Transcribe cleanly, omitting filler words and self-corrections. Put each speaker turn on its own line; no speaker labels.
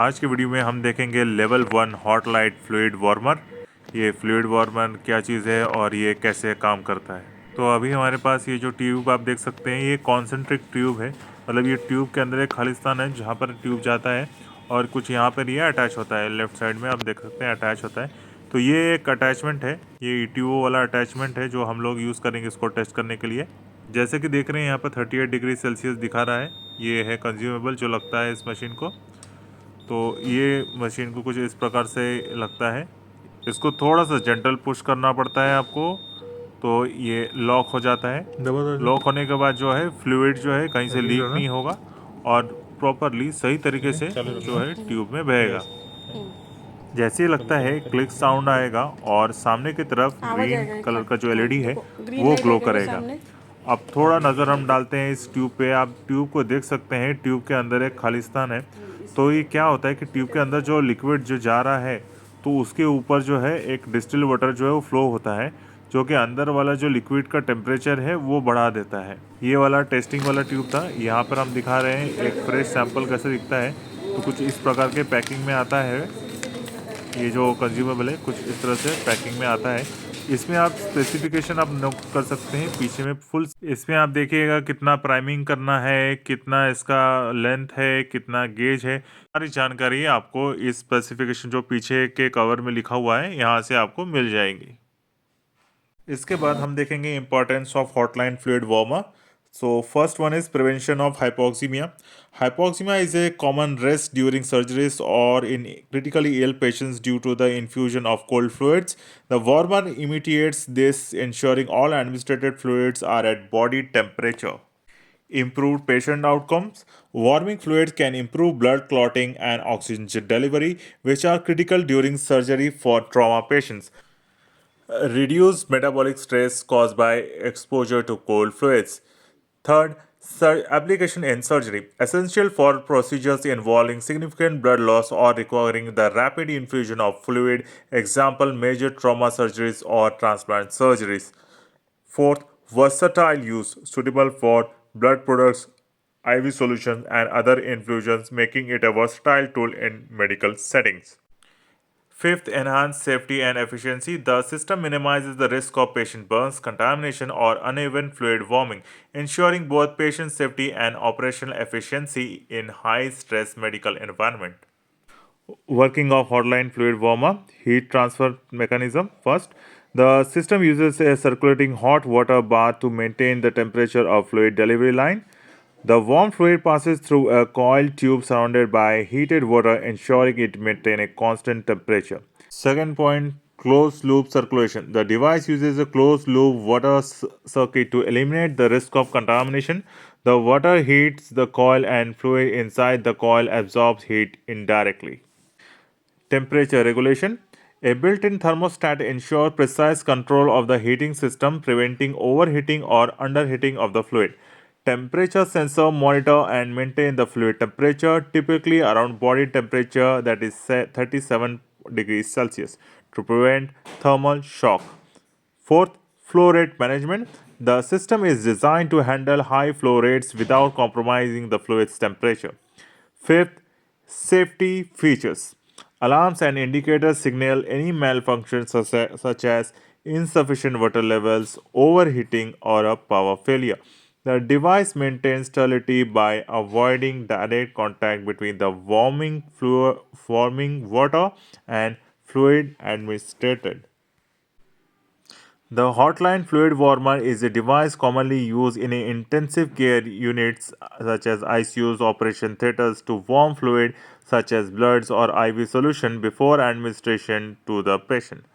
आज की वीडियो में हम देखेंगे level 1 hot light fluid warmer. ये फ्लूइड वार्मर क्या चीज़ है और ये कैसे काम करता है। तो अभी हमारे पास ये जो ट्यूब आप देख सकते हैं ये कॉन्सेंट्रिक ट्यूब है, मतलब ये ट्यूब के अंदर एक खालिस्तान है जहाँ पर ट्यूब जाता है और कुछ यहाँ पर ये अटैच होता है। लेफ्ट साइड में आप देख सकते हैं अटैच होता है। तो ये एक अटैचमेंट है, ये ईटीओ वाला अटैचमेंट है जो हम लोग यूज़ करेंगे इसको टेस्ट करने के लिए। जैसे कि देख रहे हैं यहाँ पर 38 डिग्री सेल्सियस दिखा रहा है। ये है कंज्यूमेबल जो लगता है इस मशीन को। तो ये मशीन को कुछ इस प्रकार से लगता है। इसको थोड़ा सा जेंटल पुश करना पड़ता है आपको, तो ये लॉक हो जाता है। लॉक होने के बाद जो है फ्लूइड जो है कहीं से लीक नहीं होगा और प्रॉपरली सही तरीके से जो है ट्यूब में बहेगा। जैसे ही लगता है क्लिक साउंड आएगा और सामने की तरफ ग्रीन कलर का जो एलईडी है वो ग्लो करेगा। अब थोड़ा नज़र हम डालते हैं इस ट्यूब पे। आप ट्यूब को देख सकते हैं, ट्यूब के अंदर एक खालिस्तान है। तो ये क्या होता है कि ट्यूब के अंदर जो लिक्विड जो जा रहा है तो उसके ऊपर जो है एक डिस्टिल वाटर जो है वो फ्लो होता है, जो कि अंदर वाला जो लिक्विड का टेम्परेचर है वो बढ़ा देता है। ये वाला टेस्टिंग वाला ट्यूब था। यहाँ पर हम दिखा रहे हैं एक फ्रेश सैंपल कैसे दिखता है। तो कुछ इस प्रकार के पैकिंग में आता है। ये जो कंज्यूमेबल है कुछ इस तरह से पैकिंग में आता है। इसमें आप स्पेसिफिकेशन आप नोट कर सकते हैं पीछे में फुल। इसमें आप देखिएगा कितना प्राइमिंग करना है, कितना इसका लेंथ है, कितना गेज है, सारी जानकारी आपको इस स्पेसिफिकेशन जो पीछे के कवर में लिखा हुआ है यहाँ से आपको मिल जाएगी। इसके बाद हम देखेंगे importance of hotline fluid warmer. So first one is prevention of hypoxemia. Hypoxemia is a common risk during surgeries or in critically ill patients due to the infusion of cold fluids. The warmer imitates this, ensuring all administered fluids are at body temperature. Improved patient outcomes. Warming fluids can improve blood clotting and oxygen delivery, which are critical during surgery for trauma patients. Reduce metabolic stress caused by exposure to cold fluids. Third, application in surgery. Essential for procedures involving significant blood loss or requiring the rapid infusion of fluid, example major trauma surgeries or transplant surgeries. Fourth, versatile use, suitable for blood products, IV solutions, and other infusions, making it a versatile tool in medical settings. Fifth, enhance safety and efficiency. The system minimizes the risk of patient burns, contamination, or uneven fluid warming, ensuring both patient safety and operational efficiency in high-stress medical environment. Working of hotline fluid warmer, heat transfer mechanism. First, the system uses a circulating hot water bath to maintain the temperature of fluid delivery line. The warm fluid passes through a coiled tube surrounded by heated water, ensuring it maintains a constant temperature. Second point, closed loop circulation. The device uses a closed loop water circuit to eliminate the risk of contamination. The water heats the coil and fluid inside the coil absorbs heat indirectly. Temperature regulation. A built-in thermostat ensures precise control of the heating system, preventing overheating or underheating of the fluid. Temperature sensor monitor and maintain the fluid temperature, typically around body temperature, that is 37 degrees Celsius, to prevent thermal shock. Fourth, flow rate management. The system is designed to handle high flow rates without compromising the fluid's temperature. Fifth, safety features. Alarms and indicators signal any malfunction such as insufficient water levels, overheating, or a power failure. The device maintains stability by avoiding direct contact between the warming water and fluid administered. The hotline fluid warmer is a device commonly used in intensive care units such as ICUs, operation theaters to warm fluid such as bloods or IV solution before administration to the patient.